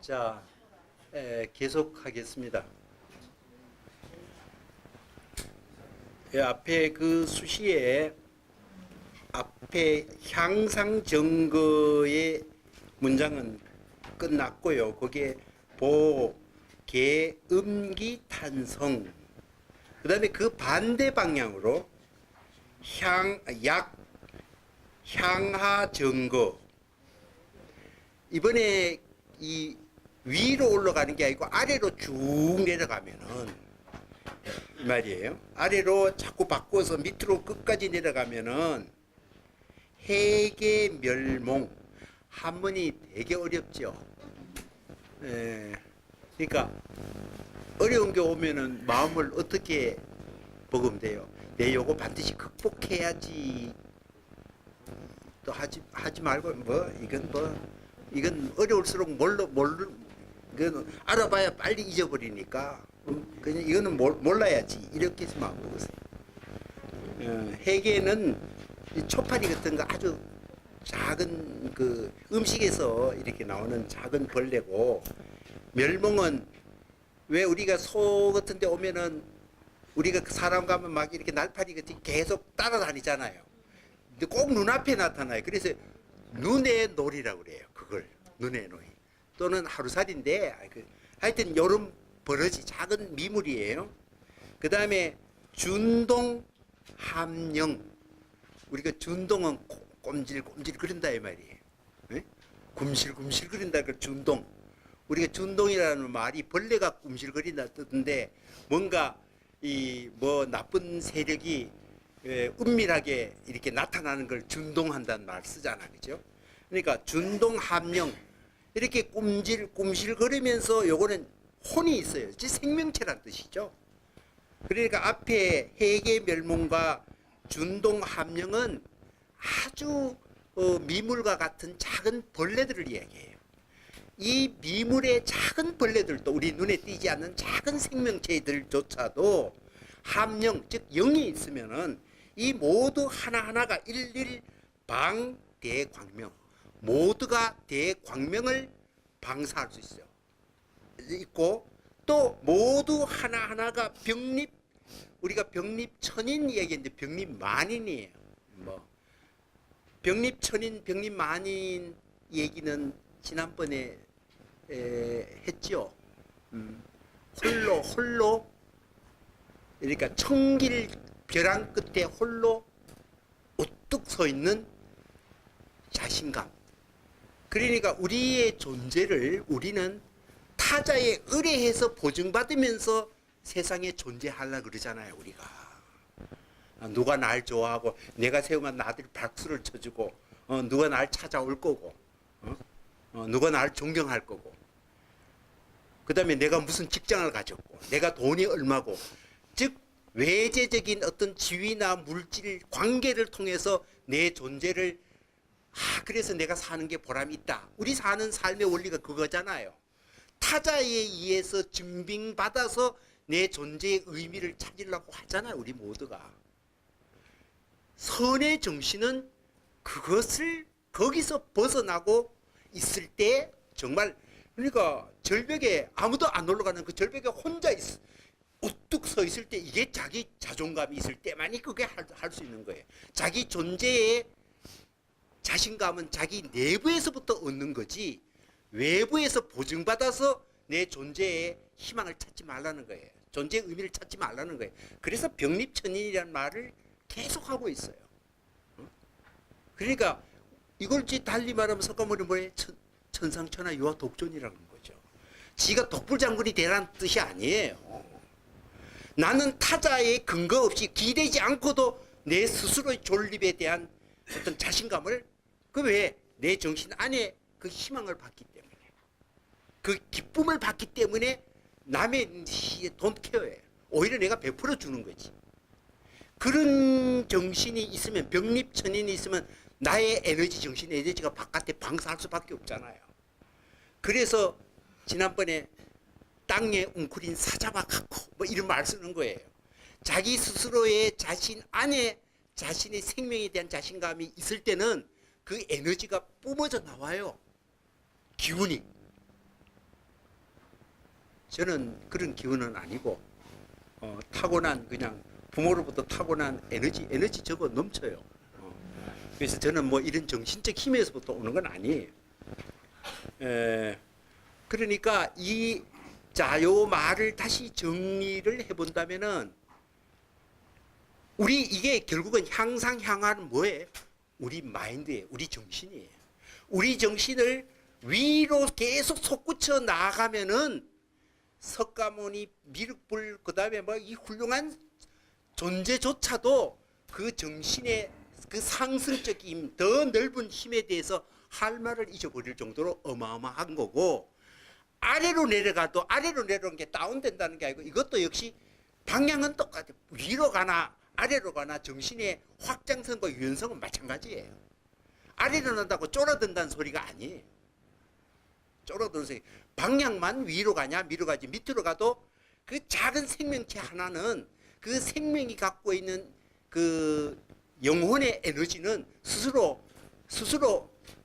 자, 계속하겠습니다. 앞에 그 수시에 앞에 향상 증거의 문장은 끝났고요. 거기에 보, 개, 음기, 탄성. 그 다음에 그 반대 방향으로 향하 증거. 이번에 이 위로 올라가는 게 아니고 아래로 쭉 내려가면은 말이에요. 아래로 자꾸 바꿔서 밑으로 끝까지 내려가면은 해계 멸몽. 한문이 되게 어렵죠. 그러니까 어려운 게 오면은 마음을 어떻게 먹으면 돼요? 내 요거 반드시 극복해야지. 또 하지 말고 이건 어려울수록 이건 알아봐야 빨리 잊어버리니까 그냥 이거는 몰라야지 이렇게 해서 마음 먹었어요. 해계는 초파리 같은 거 아주 작은 그 음식에서 이렇게 나오는 작은 벌레고, 멸몽은 왜 우리가 소 같은 데 오면은 우리가 그 사람 가면 막 이렇게 날파리 같이 계속 따라다니잖아요. 근데 꼭 눈앞에 나타나요. 그래서 눈의 놀이라고 그래요. 그걸 눈의 놀이 또는 하루살인데 하여튼 요런 버러지 작은 미물이에요. 그 다음에 준동 함령. 우리가 준동은 꼼질꼼질 그린다 이 말이에요. 굼실굼실 그린다 그 준동. 우리가 준동이라는 말이 벌레가 굼실거린다 뜻인데, 뭔가 이 뭐 나쁜 세력이 은밀하게 이렇게 나타나는 걸 준동한다는 말 쓰잖아, 그죠? 그러니까 준동 함령, 이렇게 꼼질꼼질 거리면서 요거는 혼이 있어요. 즉 생명체란 뜻이죠. 그러니까 앞에 해계 멸몽과 준동 함령은 아주 미물과 같은 작은 벌레들을 이야기해요. 이 미물의 작은 벌레들도, 우리 눈에 띄지 않는 작은 생명체들조차도 함령, 즉 영이 있으면은 이 모두 하나하나가 일일 방대광명, 모두가 대광명을 방사할 수 있어요. 있고, 또 모두 하나하나가 병립, 우리가 병립천인 얘기했는데 병립만인이에요. 뭐 병립천인, 병립만인 얘기는 지난번에 했죠. 홀로 그러니까 청길 벼랑 끝에 홀로 우뚝 서 있는 자신감. 그러니까 우리의 존재를 우리는 타자에 의뢰해서 보증받으면서 세상에 존재하려고 그러잖아요, 우리가. 누가 날 좋아하고 내가 세우면 나들 박수를 쳐주고, 누가 날 찾아올 거고, 누가 날 존경할 거고, 그 다음에 내가 무슨 직장을 가졌고, 내가 돈이 얼마고, 즉 외재적인 어떤 지위나 물질 관계를 통해서 내 존재를, 그래서 내가 사는 게 보람이 있다. 우리 사는 삶의 원리가 그거잖아요. 타자에 의해서 증빙받아서 내 존재의 의미를 찾으려고 하잖아요, 우리 모두가. 선의 정신은 그것을 거기서 벗어나고 있을 때 정말, 그러니까 절벽에 아무도 안 올라가는 그 절벽에 혼자 우뚝 서 있을 때, 이게 자기 자존감이 있을 때만이 그게 할 수 있는 거예요. 자기 존재의 자신감은 자기 내부에서부터 얻는 거지 외부에서 보증받아서 내 존재의 희망을 찾지 말라는 거예요. 존재의 의미를 찾지 말라는 거예요. 그래서 병립천인이라는 말을 계속하고 있어요. 그러니까 이걸 달리 말하면 석가모니 뭐예요? 천상천하 유아 독존이라는 거죠. 지가 독불장군이 되라는 뜻이 아니에요. 나는 타자의 근거 없이 기대지 않고도 내 스스로의 존립에 대한 어떤 자신감을, 그 왜? 내 정신 안에 그 희망을 받기 때문에, 그 기쁨을 받기 때문에 남의 시에 don't care예요. 오히려 내가 베풀어 주는 거지. 그런 정신이 있으면, 병립천인이 있으면 나의 에너지, 정신 에너지가 바깥에 방사할 수밖에 없잖아요. 그래서 지난번에 땅에 웅크린 사자와 같고 뭐 이런 말 쓰는 거예요. 자기 스스로의 자신 안에 자신의 생명에 대한 자신감이 있을 때는 그 에너지가 뿜어져 나와요. 기운이. 저는 그런 기운은 아니고 타고난 그냥 부모로부터 타고난 에너지 저거 넘쳐요. 그래서 저는 뭐 이런 정신적 힘에서부터 오는 건 아니에요. 그러니까 요 말을 다시 정리를 해본다면은 이게 결국은 향상향하는 뭐예요? 우리 마인드예요. 우리 정신이에요. 우리 정신을 위로 계속 솟구쳐 나가면은 석가모니, 미륵불, 그 다음에 뭐 이 훌륭한 존재조차도 그 정신의 그 상승적인 더 넓은 힘에 대해서 할 말을 잊어버릴 정도로 어마어마한 거고, 아래로 내려오는 게 다운된다는 게 아니고, 이것도 역시 방향은 똑같아요. 위로 가나 아래로 가나 정신의 확장성과 유연성은 마찬가지예요. 아래로 난다고 쫄아든다는 소리가 아니에요. 쫄아드는 소리. 방향만 위로 가냐 밑으로 가지. 밑으로 가도 그 작은 생명체 하나는 그 생명이 갖고 있는 그 영혼의 에너지는 스스로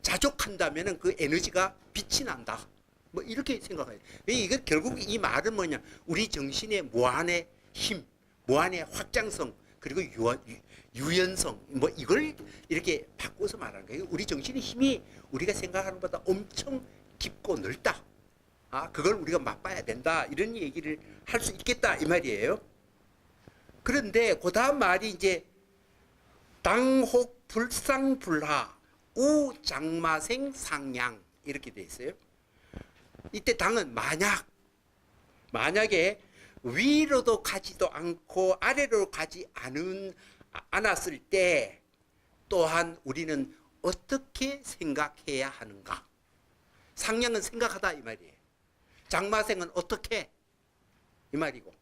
자족한다면은 그 에너지가 빛이 난다. 뭐 이렇게 생각해요. 이거 결국 이 말은 뭐냐? 우리 정신의 무한의 힘, 무한의 확장성, 그리고 유연성, 뭐 이걸 이렇게 바꿔서 말하는 거예요. 우리 정신의 힘이 우리가 생각하는 것보다 엄청 깊고 넓다. 그걸 우리가 맛봐야 된다. 이런 얘기를 할 수 있겠다 이 말이에요. 그런데 그 다음 말이 이제 당혹 불상불하 우장마생 상양 이렇게 돼 있어요. 이때 당은 만약에 위로도 가지도 않고 아래로 가지 않았을 때 또한 우리는 어떻게 생각해야 하는가? 상냥은 생각하다 이 말이에요. 장마생은 어떻게? 이 말이고.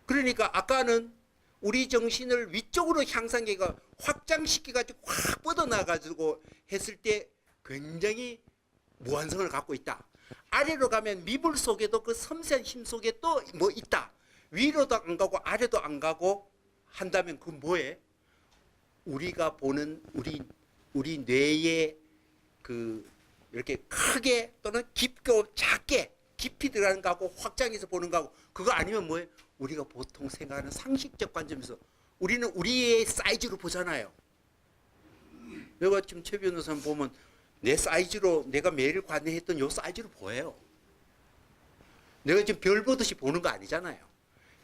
그러니까 아까는 우리 정신을 위쪽으로 향상해가 확장시켜가지고 확 뻗어나가지고 했을 때 굉장히 무한성을 갖고 있다. 아래로 가면 미불 속에도 그 섬세한 힘 속에 또 뭐 있다. 위로도 안 가고 아래도 안 가고 한다면 그 뭐에? 우리가 보는 우리 뇌에 그 이렇게 크게 또는 깊고 작게 깊이 들어가는 거하고 확장해서 보는 거하고 그거 아니면 뭐예요? 우리가 보통 생각하는 상식적 관점에서 우리는 우리의 사이즈로 보잖아요. 내가 지금 최 변호사 보면 내 사이즈로 내가 매일 관여했던 요 사이즈로 보여요. 내가 지금 별 보듯이 보는 거 아니잖아요.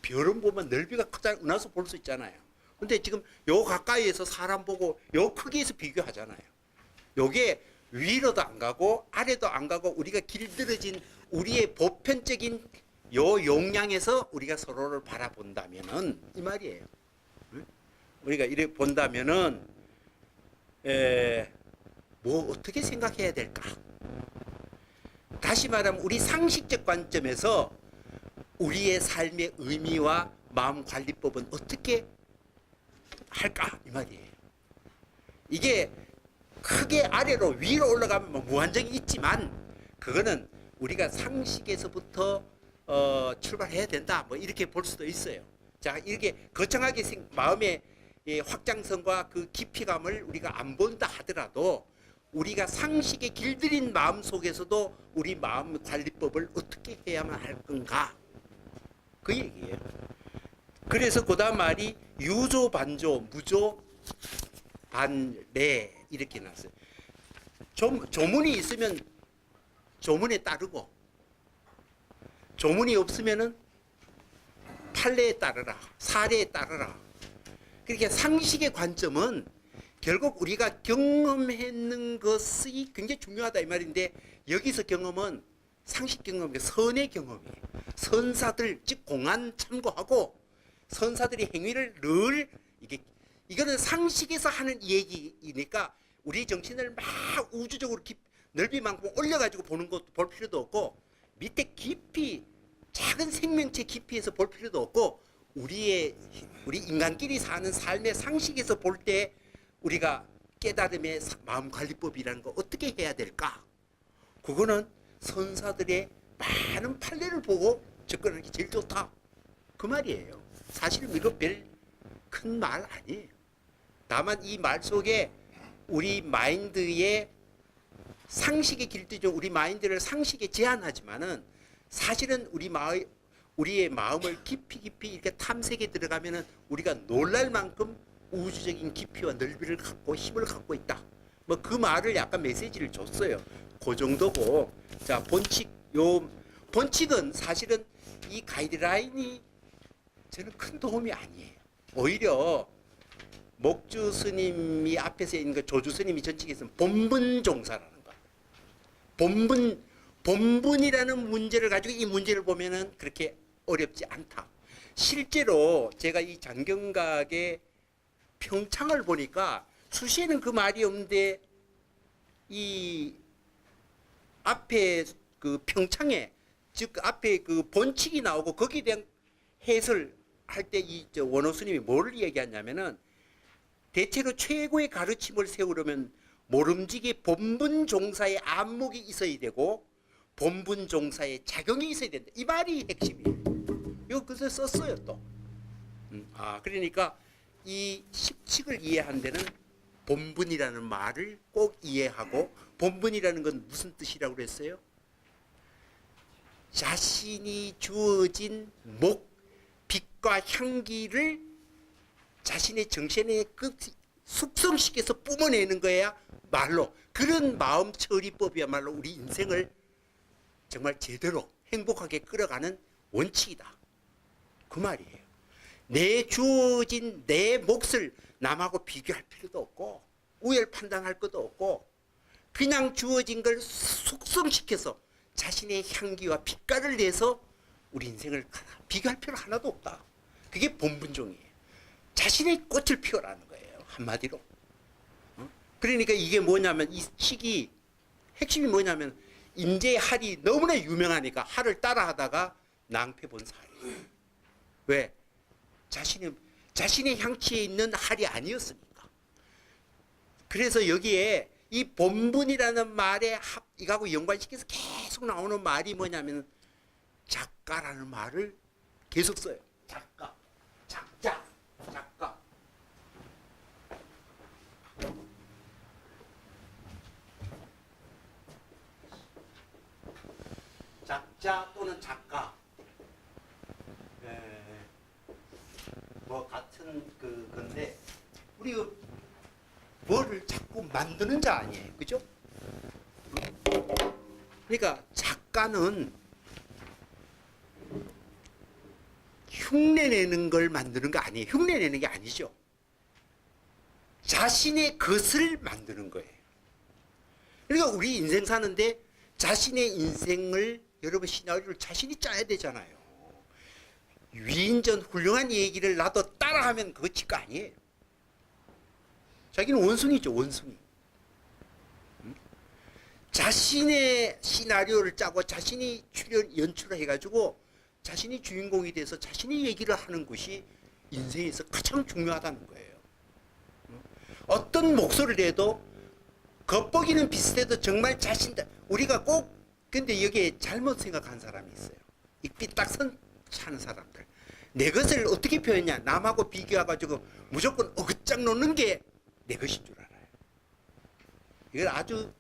별은 보면 넓이가 크다 은하수 볼 수 있잖아요. 근데 지금 요 가까이에서 사람 보고 요 크기에서 비교하잖아요. 요게 위로도 안 가고 아래도 안 가고 우리가 길들여진 우리의 보편적인 요 용량에서 우리가 서로를 바라본다면은 이 말이에요. 우리가 이렇게 본다면은 뭐 어떻게 생각해야 될까? 다시 말하면 우리 상식적 관점에서 우리의 삶의 의미와 마음 관리법은 어떻게 할까? 이 말이에요. 이게 크게 아래로 위로 올라가면 뭐 무한정이 있지만 그거는 우리가 상식에서부터 출발해야 된다. 뭐 이렇게 볼 수도 있어요. 자, 이렇게 거창하게 마음의 확장성과 그 깊이감을 우리가 안 본다 하더라도 우리가 상식에 길들인 마음 속에서도 우리 마음 관리법을 어떻게 해야만 할 건가? 그 얘기예요. 그래서 그 다음 말이 유조 반조 무조 반례 이렇게 나왔어요. 조문이 있으면 조문에 따르고 조문이 없으면은 판례에 따르라, 사례에 따르라. 그러니까 상식의 관점은 결국 우리가 경험했는 것이 굉장히 중요하다 이 말인데 여기서 경험은 상식 경험이 선의 경험이에요. 선사들 즉 공안 참고하고 선사들의 행위를 늘 이거는 상식에서 하는 얘기이니까 우리 정신을 막 우주적으로 넓이만큼 올려가지고 보는 것도 볼 필요도 없고 밑에 깊이 작은 생명체 깊이에서 볼 필요도 없고 우리 인간끼리 사는 삶의 상식에서 볼 때 우리가 깨달음의 마음관리법이라는 거 어떻게 해야 될까? 그거는 선사들의 많은 판례를 보고 접근하는 게 제일 좋다. 그 말이에요. 사실 이거 별 큰 말 아니에요. 다만 이 말 속에 우리 마인드의 상식의 길들여 우리 마인드를 상식에 제한하지만은 사실은 우리의 마음을 깊이 이렇게 탐색에 들어가면은 우리가 놀랄 만큼 우주적인 깊이와 넓이를 갖고 힘을 갖고 있다. 뭐 그 말을 약간 메시지를 줬어요. 그 정도고. 자, 본칙은 사실은 이 가이드라인이 저는 큰 도움이 아니에요. 오히려 목주 스님이 앞에서 있는 거, 조주 스님이 전칙에서는 본분 종사라는 거. 본분이라는 문제를 가지고 이 문제를 보면은 그렇게 어렵지 않다. 실제로 제가 이 장경각의 평창을 보니까 수시에는 그 말이 없는데 이 앞에 그 평창에 즉 앞에 그 본칙이 나오고 거기에 대한 해설 할 때 이 원호 스님이 뭐를 얘기하냐면은 대체로 최고의 가르침을 세우려면 모름지기 본분 종사의 안목이 있어야 되고 본분 종사의 작용이 있어야 된다. 이 말이 핵심이에요. 이거 그래서 썼어요 또. 그러니까 이 십칙을 이해한 데는 본분이라는 말을 꼭 이해하고, 본분이라는 건 무슨 뜻이라고 그랬어요? 자신이 주어진 빛과 향기를 자신의 정신에 숙성시켜서 뿜어내는 거야 말로. 그런 마음 처리법이야말로 우리 인생을 정말 제대로 행복하게 끌어가는 원칙이다. 그 말이에요. 내 주어진 내 몫을 남하고 비교할 필요도 없고 우열 판단할 것도 없고 그냥 주어진 걸 숙성시켜서 자신의 향기와 빛깔을 내서 우리 인생을 비교할 필요 하나도 없다. 그게 본분종이에요. 자신의 꽃을 피워라는 거예요. 한마디로. 그러니까 이게 뭐냐면 이 식이 핵심이 뭐냐면 인제의 할이 너무나 유명하니까 할을 따라하다가 낭패 본 살이에요. 왜? 자신의 향취에 있는 할이 아니었으니까. 그래서 여기에 이 본분이라는 말에 이거하고 연관시켜서 계속 나오는 말이 뭐냐면 작가라는 말을 계속 써요. 작가, 작자, 작가. 작자 또는 작가. 뭐 같은 건데 우리 뭐를 자꾸 만드는 자 아니에요, 그죠? 그러니까 작가는 흉내내는 걸 만드는 거 아니에요. 흉내내는 게 아니죠. 자신의 것을 만드는 거예요. 그러니까 우리 인생 사는데 자신의 인생을 여러분 시나리오를 자신이 짜야 되잖아요. 위인전 훌륭한 얘기를 나도 따라하면 그거 지거 아니에요. 자기는 원숭이죠, 원숭이. 자신의 시나리오를 짜고 자신이 연출을 해가지고 자신이 주인공이 돼서 자신이 얘기를 하는 것이 인생에서 가장 중요하다는 거예요. 어떤 목소리를 내도 겉보기는 비슷해도 정말 우리가 꼭 근데 여기에 잘못 생각한 사람이 있어요. 이 삐딱선 차는 사람들. 내 것을 어떻게 표현하냐? 남하고 비교해가지고 무조건 어긋장 놓는 게 내 것인 줄 알아요. 이건 아주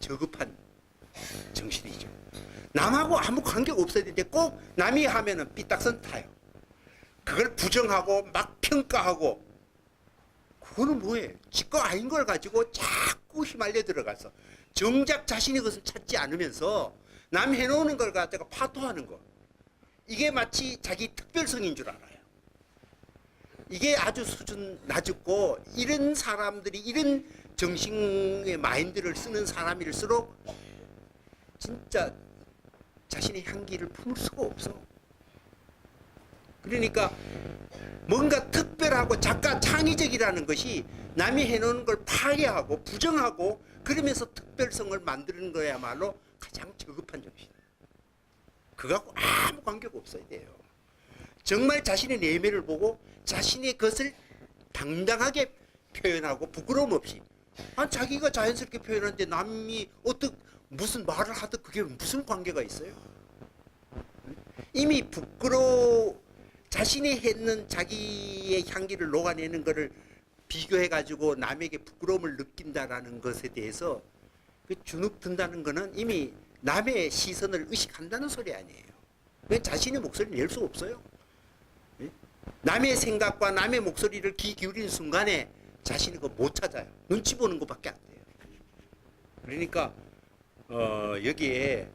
저급한 정신이죠. 남하고 아무 관계가 없어야 되는데 꼭 남이 하면은 삐딱선 타요. 그걸 부정하고 막 평가하고 그거는 뭐예요? 지 거 아닌 걸 가지고 자꾸 휘말려 들어가서 정작 자신의 것을 찾지 않으면서 남 해놓는 걸 갖다가 파토하는 거. 이게 마치 자기 특별성인 줄 알아요. 이게 아주 수준 낮고 이런 사람들이 이런 정신의 마인드를 쓰는 사람일수록 진짜 자신의 향기를 품을 수가 없어. 그러니까 뭔가 특별하고 작가 창의적이라는 것이 남이 해놓은 걸 파괴하고 부정하고 그러면서 특별성을 만드는 거야말로 가장 저급한 정신. 그거하고 아무 관계가 없어야 돼요. 정말 자신의 내면을 보고 자신의 것을 당당하게 표현하고 부끄러움 없이. 자기가 자연스럽게 표현하는데 남이 무슨 말을 하든 그게 무슨 관계가 있어요? 이미 자신이 했는 자기의 향기를 녹아내는 것을 비교해가지고 남에게 부끄러움을 느낀다라는 것에 대해서 주눅 든다는 것은 이미 남의 시선을 의식한다는 소리 아니에요. 왜 자신의 목소리를 낼 수 없어요? 예? 남의 생각과 남의 목소리를 귀 기울이는 순간에 자신이 그거 못 찾아요. 눈치 보는 것밖에 안 돼요. 그러니까 여기에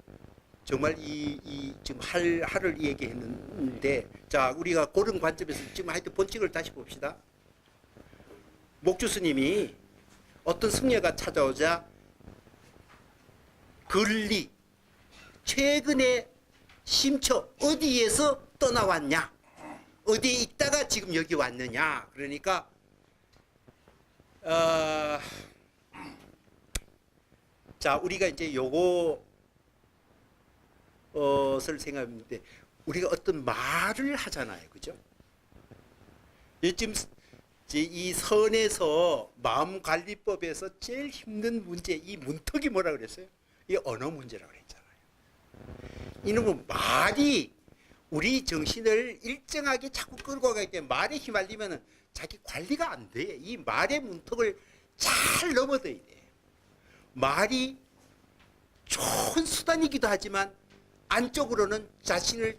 정말 이 지금 할을 얘기했는데, 자, 우리가 그런 관점에서 지금 하여튼 본칙을 다시 봅시다. 목주 스님이 어떤 승려가 찾아오자 근리, 최근에 심처 어디에서 떠나왔냐, 어디에 있다가 지금 여기 왔느냐. 그러니까 자, 우리가 이제 요것을 생각하는데, 우리가 어떤 말을 하잖아요, 그죠? 요즘 이 선에서 마음관리법에서 제일 힘든 문제, 이 문턱이 뭐라 그랬어요? 이 언어 문제라고 그랬잖아요. 이놈은 말이 우리 정신을 일정하게 자꾸 끌고 가기 때문에 말에 휘말리면 자기 관리가 안 돼. 이 말의 문턱을 잘 넘어둬야 돼. 말이 좋은 수단이기도 하지만 안쪽으로는 자신의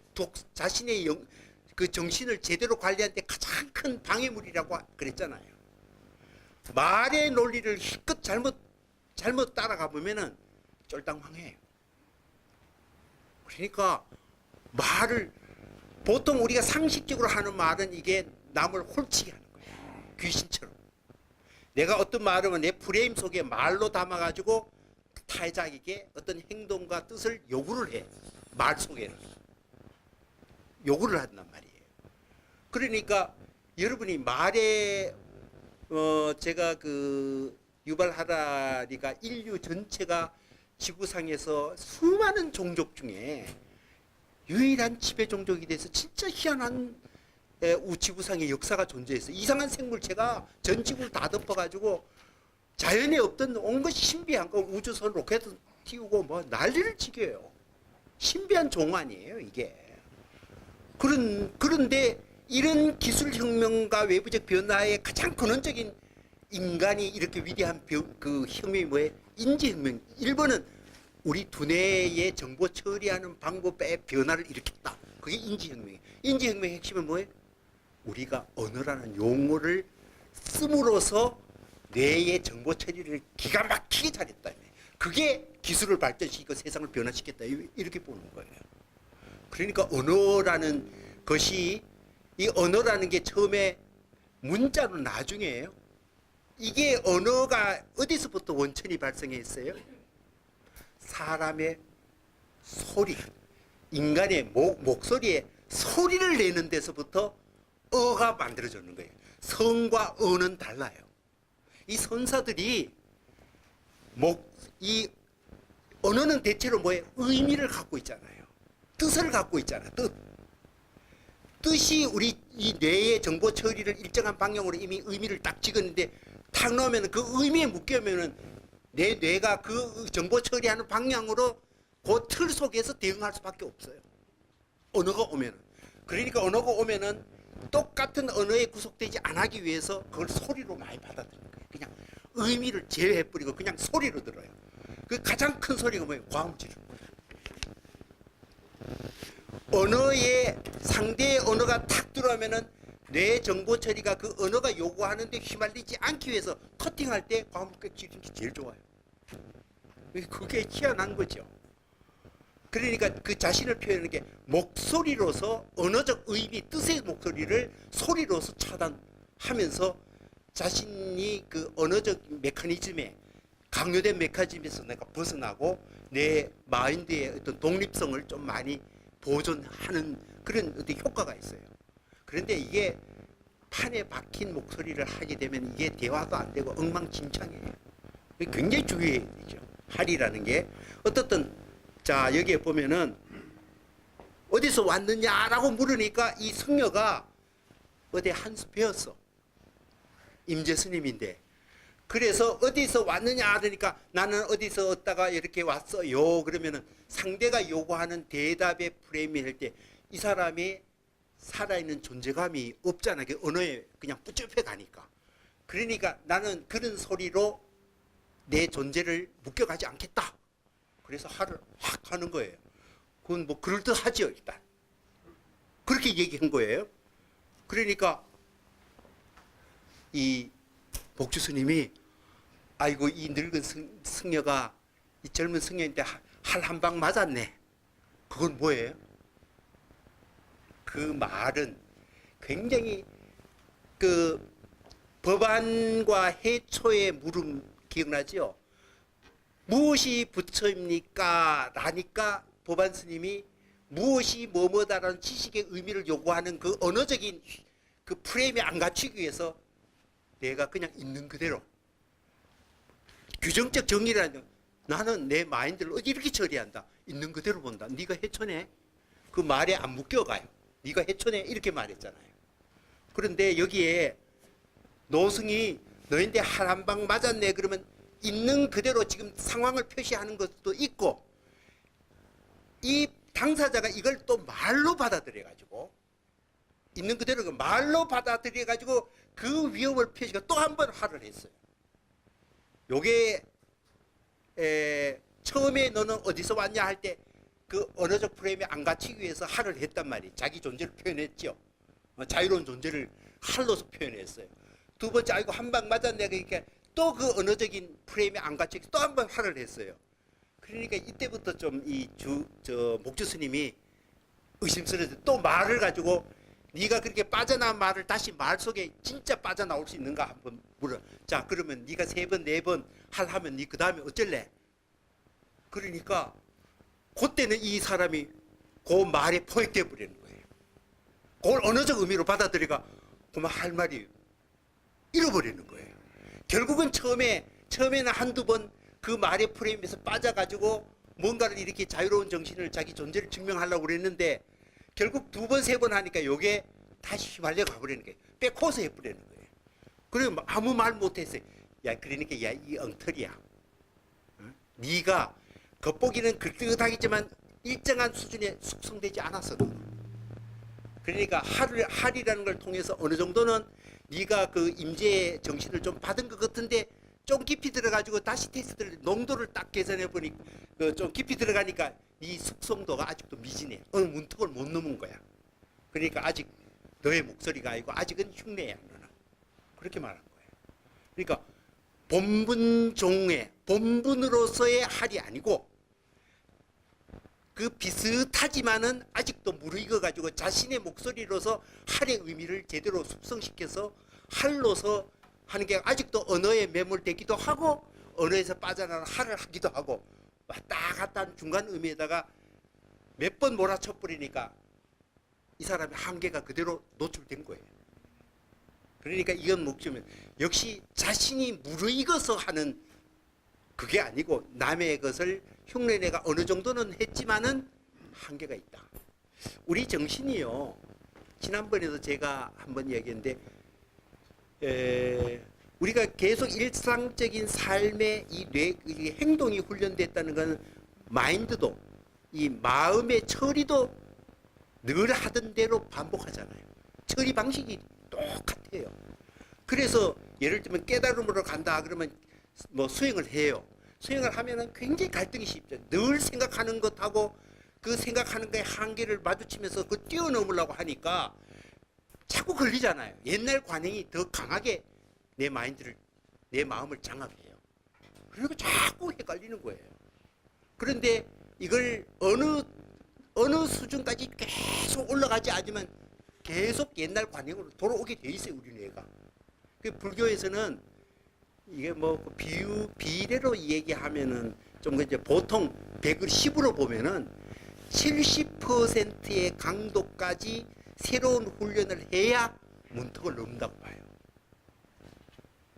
그 정신을 제대로 관리하는 데 가장 큰 방해물이라고 그랬잖아요. 말의 논리를 힘껏 잘못 따라가 보면은 쫄당망해요. 그러니까 말을, 보통 우리가 상식적으로 하는 말은 이게 남을 홀치게 하는 거예요. 귀신처럼. 내가 어떤 말을 하면 내 프레임 속에 말로 담아가지고 타자에게 어떤 행동과 뜻을 요구를 해. 말 속에는 요구를 한단 말이에요. 그러니까 여러분이 말에 제가 그 유발 하라리가 인류 전체가 지구상에서 수많은 종족 중에 유일한 지배 종족이 돼서 진짜 희한한 지구상의 역사가 존재해서 이상한 생물체가 전 지구를 다 덮어가지고 자연에 없던 온 것이 신비한 거, 우주선 로켓 띄우고 뭐 난리를 치게요. 신비한 종 아니에요, 이게. 그런데 이런 기술혁명과 외부적 변화의 가장 근원적인 인간이 이렇게 위대한 그 혁명이 뭐예요? 인지혁명. 일본은 우리 두뇌의 정보 처리하는 방법의 변화를 일으켰다. 그게 인지혁명이에요. 인지혁명의 핵심은 뭐예요? 우리가 언어라는 용어를 씀으로써 뇌의 정보 처리를 기가 막히게 잘했다. 그게 기술을 발전시키고 세상을 변화시켰다. 이렇게 보는 거예요. 그러니까 언어라는 것이, 이 언어라는 게 처음에 문자로 나중에예요. 이게 언어가 어디서부터 원천이 발생했어요? 사람의 소리, 인간의 목소리에 소리를 내는 데서부터 어가 만들어졌는 거예요. 성과 어는 달라요. 이 선사들이 이 언어는 대체로 뭐예요? 의미를 갖고 있잖아요. 뜻을 갖고 있잖아요. 뜻이 우리 이 뇌의 정보 처리를 일정한 방향으로 이미 의미를 딱 찍었는데 탁 넣으면 그 의미에 묶여면은 내 뇌가 그 정보 처리하는 방향으로 그 틀 속에서 대응할 수밖에 없어요. 언어가 오면은. 그러니까 언어가 오면은 똑같은 언어에 구속되지 않기 위해서 그걸 소리로 많이 받아들이는 거예요. 그냥 의미를 제외해버리고 그냥 소리로 들어요. 그 가장 큰 소리가 뭐예요? 과음질을. 언어에 상대의 언어가 탁 들어오면은 뇌 정보 처리가 그 언어가 요구하는데 휘말리지 않기 위해서 커팅할 때 과음격 지르는 게 제일 좋아요. 그게 희한한 거죠. 그러니까 그 자신을 표현하는 게 목소리로서 언어적 의미, 뜻의 목소리를 소리로서 차단하면서 자신이 그 언어적 메커니즘에, 강요된 메커니즘에서 내가 벗어나고 내 마인드의 어떤 독립성을 좀 많이 보존하는 그런 어떤 효과가 있어요. 그런데 이게 판에 박힌 목소리를 하게 되면 이게 대화도 안 되고 엉망진창이에요. 굉장히 주의해야 되죠. 할이라는 게 어떻든, 자, 여기에 보면은 어디서 왔느냐라고 물으니까 이 승려가 어디 한 수 배웠어. 임재 스님인데. 그래서 어디서 왔느냐 하니까 나는 어디서 얻다가 이렇게 왔어요. 그러면은 상대가 요구하는 대답의 프레임이 할 때 이 사람이 살아있는 존재감이 없잖아. 그 언어에 그냥 뿌듯해 가니까. 그러니까 나는 그런 소리로 내 존재를 묶여가지 않겠다. 그래서 하를 확 하는 거예요. 그건 뭐 그럴듯하죠 일단. 그렇게 얘기한 거예요. 그러니까 이 목주 스님이 아이고 이 늙은 승려가 이 젊은 승려한테 할 한 방 맞았네. 그건 뭐예요? 그 말은 굉장히 그 법안과 해초의 물음 기억나지요? 무엇이 부처입니까? 라니까 법안 스님이 무엇이 뭐뭐다라는 지식의 의미를 요구하는 그 언어적인 그 프레임에 안 갖추기 위해서 내가 그냥 있는 그대로 규정적 정의라는 나는 내 마인드를 어디 이렇게 처리한다. 있는 그대로 본다. 네가 해초네. 그 말에 안 묶여가요. 네가 해초네 이렇게 말했잖아요. 그런데 여기에 노승이 너희한테 할 한 방 맞았네 그러면 있는 그대로 지금 상황을 표시하는 것도 있고 이 당사자가 이걸 또 말로 받아들여 가지고 있는 그대로 말로 받아들여 가지고 그 위험을 표시가 또 한 번 화를 했어요. 요게 처음에 너는 어디서 왔냐 할 때 그 언어적 프레임에 안 갇히기 위해서 할을 했단 말이에요. 자기 존재를 표현했죠. 자유로운 존재를 할로서 표현했어요. 두 번째 아이고 한 방 맞았네 그러니까 또 그 언어적인 프레임에 안 갇히기 또 한 번 할을 했어요. 그러니까 이때부터 좀 이 목주 스님이 의심스러워서 또 말을 가지고 네가 그렇게 빠져나온 말을 다시 말 속에 진짜 빠져나올 수 있는가 한번 물어. 자 그러면 네가 3번 4번 하면 네 그 다음에 어쩔래? 그러니까 그때는 이 사람이 그 말에 포획돼 버리는 거예요. 그걸 언어적 의미로 받아들이가 그만 할 말이 잃어버리는 거예요. 결국은 처음에는 한두 번 그 말의 프레임에서 빠져가지고 뭔가를 이렇게 자유로운 정신을 자기 존재를 증명하려고 그랬는데 결국 2번, 3번 하니까 요게 다시 휘말려 가버리는 거예요. 빼코서 해버리는 거예요. 그리고 아무 말 못했어요. 야, 그러니까 야, 이 엉터리야. 응? 네가 겉보기는 그럴듯하겠지만 일정한 수준에 숙성되지 않았어. 그러니까 할이라는 걸 통해서 어느 정도는 네가 그 임재의 정신을 좀 받은 것 같은데 좀 깊이 들어가지고 다시 테스트를 농도를 딱 계산해 보니 좀 깊이 들어가니까 이 숙성도가 아직도 미진해. 어느 문턱을 못 넘은 거야. 그러니까 아직 너의 목소리가 아니고 아직은 흉내야 너는. 그렇게 말한 거예요. 그러니까 본분종의 본분으로서의 할이 아니고 그 비슷하지만은 아직도 무르익어 가지고 자신의 목소리로서 할의 의미를 제대로 숙성시켜서 할로서 하는 게 아직도 언어에 매몰되기도 하고 언어에서 빠져나가는 할을 하기도 하고 왔다 갔다 하는 중간 의미에다가 몇 번 몰아쳐 버리니까 이 사람의 한계가 그대로 노출된 거예요. 그러니까 이건 목적은 역시 자신이 무르익어서 하는 그게 아니고 남의 것을 흉내내가 어느 정도는 했지만은 한계가 있다. 우리 정신이요. 지난번에도 제가 한번 얘기했는데 우리가 계속 일상적인 삶의 이 행동이 훈련됐다는 것은 마인드도 이 마음의 처리도 늘 하던 대로 반복하잖아요. 처리 방식이 똑같아요. 그래서 예를 들면 깨달음으로 간다 그러면 뭐 수행을 해요. 수행을 하면은 굉장히 갈등이 쉽죠. 늘 생각하는 것하고 그 생각하는 거의 한계를 마주치면서 그 뛰어넘으려고 하니까 자꾸 걸리잖아요. 옛날 관행이 더 강하게 내 마음을 장악해요. 그리고 자꾸 헷갈리는 거예요. 그런데 이걸 어느 수준까지 계속 올라가지 않으면 계속 옛날 관행으로 돌아오게 돼 있어요, 우리 뇌가. 그 불교에서는 이게 뭐 비례로 얘기하면은 좀 이제 보통 100을 10으로 보면은 70%의 강도까지 새로운 훈련을 해야 문턱을 넘는다고 봐요.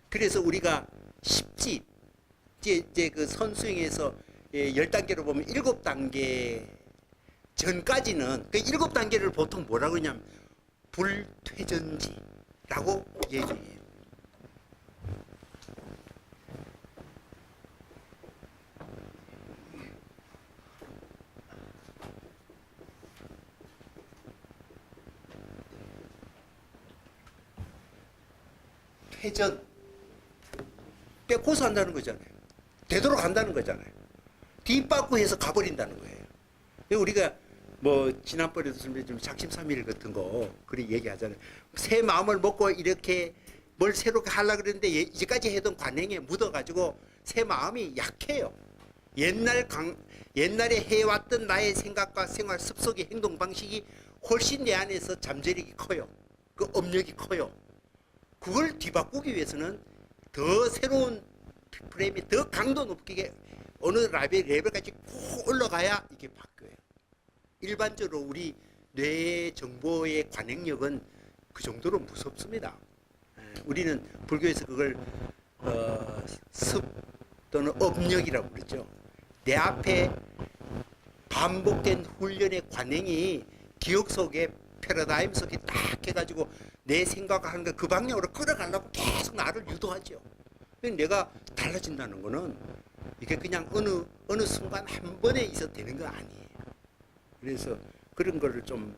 그래서 우리가 쉽지 이제 그 선수행에서 10단계로 보면 7단계 전까지는 그 7단계를 보통 뭐라고 그러냐면 불퇴전지라고 얘기해요. 퇴전 빼고서 한다는 거잖아요. 되도록 한다는 거잖아요. 뒷바꾸해서 가버린다는 거예요. 우리가 뭐 지난번에도 좀 작심삼일 같은 거 그렇게 얘기하잖아요. 새 마음을 먹고 이렇게 뭘 새롭게 하려고 그랬는데 이제까지 해던 관행에 묻어가지고 새 마음이 약해요. 옛날에 해왔던 나의 생각과 생활 습속의 행동 방식이 훨씬 내 안에서 잠재력이 커요. 그 업력이 커요. 그걸 뒤바꾸기 위해서는 더 새로운 프레임이 더 강도 높게 어느 레벨까지 꼭 올라가야 이게 바뀌어요. 일반적으로 우리 뇌 정보의 관행력은 그 정도로 무섭습니다. 우리는 불교에서 그걸 습 또는 업력이라고 그러죠. 내 앞에 반복된 훈련의 관행이 기억 속에 패러다임 속에 딱 해가지고 내 생각을 하는 그 방향으로 끌어가려고 계속 나를 유도하죠. 내가 달라진다는 거는 이게 그냥 어느 순간 한 번에 있어도 되는 거 아니에요. 그래서 그런 거를 좀